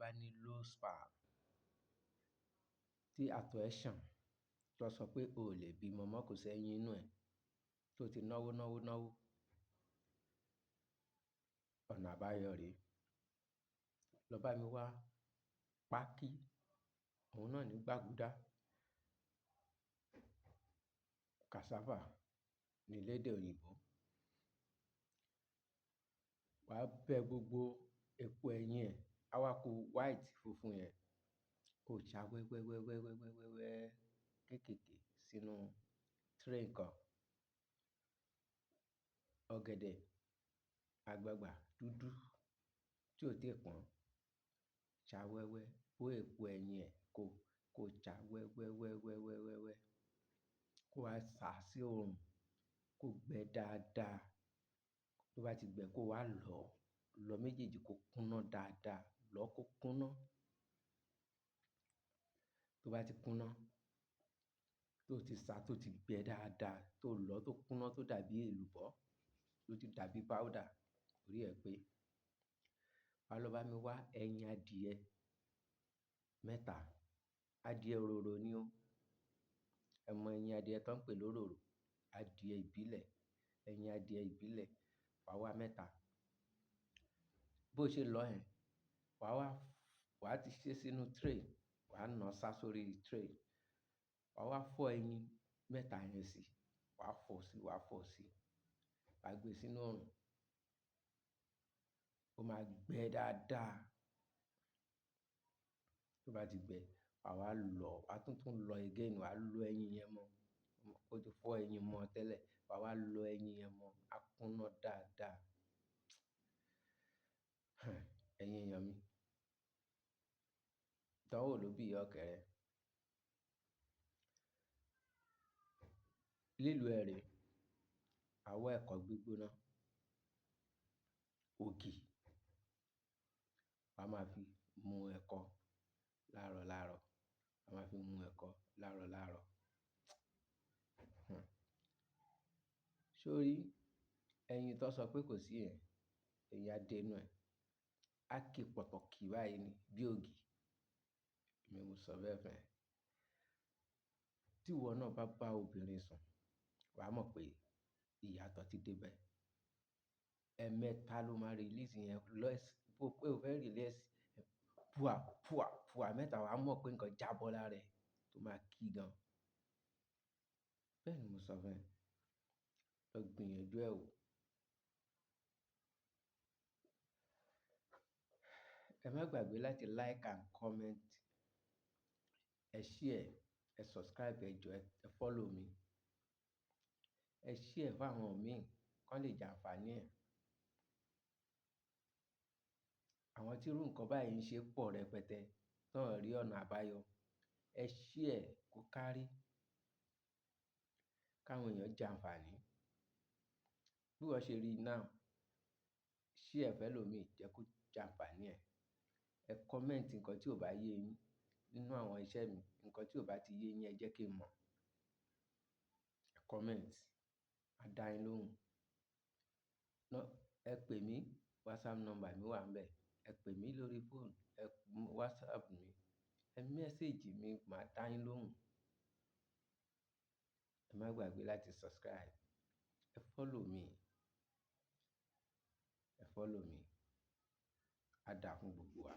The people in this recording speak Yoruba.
bá ní low sperm, tí àtọ̀ ẹ ṣàn, tó sọ pé o ò lè bímọ mọ́, kò sẹ́yìn inú ẹ̀, tó ti náwó náwó náwó, ọ̀nà àbáyọ rè é. Lọ bá mi wá pákí, òun náà ní gbàgúdá, cassava ní lédè òyìnbó. Wàá bẹ gbogbo epo ẹ̀yìn ẹ̀, á wá ku white funfun yẹn, kó ṣà wẹ́wẹ́wẹ́wẹ́wẹ́wẹ́ kéékèèké sínú tray kan. Ọ̀gẹ̀dẹ̀ àgbagbà dúdú tí ò tíì pọ́n, ṣà wẹ́wẹ́, bó epo ẹ̀yìn ẹ̀ kó ṣà wẹ́wẹ́wẹ́wẹ́wẹ́wẹ́, kó wá sá sí oòrùn, kó gbẹ dáadáa. Tó bá ti gbẹ kó wá lọ méjèèjì kó kúnná dáadáa, lọ kó kúnná. Tó bá ti kúnná, tó ti sá tó ti gbẹ dáadáa, tó lọ tó kúnná tó dàbí èlùbọ́, tó ti dàbí powder, orí ẹ pé. Wá lọ bá mi wá ẹyin adìẹ mẹ́ta, adìẹ òróró ni ó. Ẹ mọ ẹyin adìẹ tó ń pè lóróró, adìẹ ìbílẹ̀, ẹyin adìẹ ìbílẹ̀, wá wá mẹ́ta. Bó ṣe lọ ẹ̀, wà á ti ṣe sínú tray, wà á na sá sórí tray. Wà á wá fọ́ ẹyin mẹ́ta yẹn sí, wà á fọ́ sí, wà á fọ́ sí, wà á gbé sínú oòrùn. Ó máa gbẹ dáadáa. Tó bá ti gbẹ, wà á lọ, wà á tún lọ again, wà á lọ ẹyin yẹn mọ́. Ó ti fọ́ ẹyin mọ́ tẹ́lẹ̀, wà á lọ ẹyin yẹn mọ́, á kúnná dáadáa. Ẹ̀yin èèyàn mi, ìdánwò ló bí ìyá ọ̀kẹ́rẹ́. Lílo ẹ̀ rè, a wá ẹ̀kọ gbígbóná, ògì, wà á máa fi mu ẹ̀kọ láàrọ̀ láàrọ̀, wà á máa fi mu ẹ̀kọ láàrọ̀ láàrọ̀. Ṣé o rí ẹyin tó sọ pé kò sí yẹn, ẹyin adé inú ẹ̀, á ki pọ̀tọ̀kì báyìí ni bí ògì. Èmi mo sọ bẹ́ẹ̀ fún ẹ. Tí ìwọ náà bá bá obìnrin sùn, wà á mọ̀ pé ìyàtọ̀ ti dé bẹ́ẹ̀. Ẹ̀ẹ̀mẹta ló máa release yẹn, bó pé o fẹ́ release, pùà, pùà, pùà mẹ́ta, wà á mọ̀ pé nǹkan jábọ́ lára ẹ̀ tó máa kí gan. Bẹ́ẹ̀ ni mo sọ fún ẹ. Lọ gbìyànjú ẹ wò. Ẹ má gbàgbé láti like and comment. Ẹ share, ẹ subscribe, ẹ jọ, ẹ follow mi. Ẹ share fún àwọn mi kán lè jẹ àǹfààní ẹ̀. Àwọn tí irú nǹkan báyìí ń ṣe pọ̀ rẹpẹtẹ, tó ń rí ọ̀nà àbáyọ. Ẹ share kó kárí, káwọn èèyàn jẹ àǹfààní. Bí wọ́n ṣe rí now, share fẹ́ lò mi, jẹ́ kó jẹ àǹfààní ẹ̀. Ẹ comment nǹkan tí ò bá yé yín nínú àwọn iṣẹ́ mi, nǹkan tí ò bá ti yé yín ẹ jẹ́ kí n mọ̀. Ẹ comment, màá dá yín lóhùn. Ẹ pè mí, WhatsApp number mi wà níbẹ̀. Ẹ pè mí lórí phone, WhatsApp mi, ẹ message mi, màá dá yín lóhùn. Ẹ má gbàgbé láti subscribe. Ẹ follow mi. Ẹ follow mi. A dà fún gbogbo wa.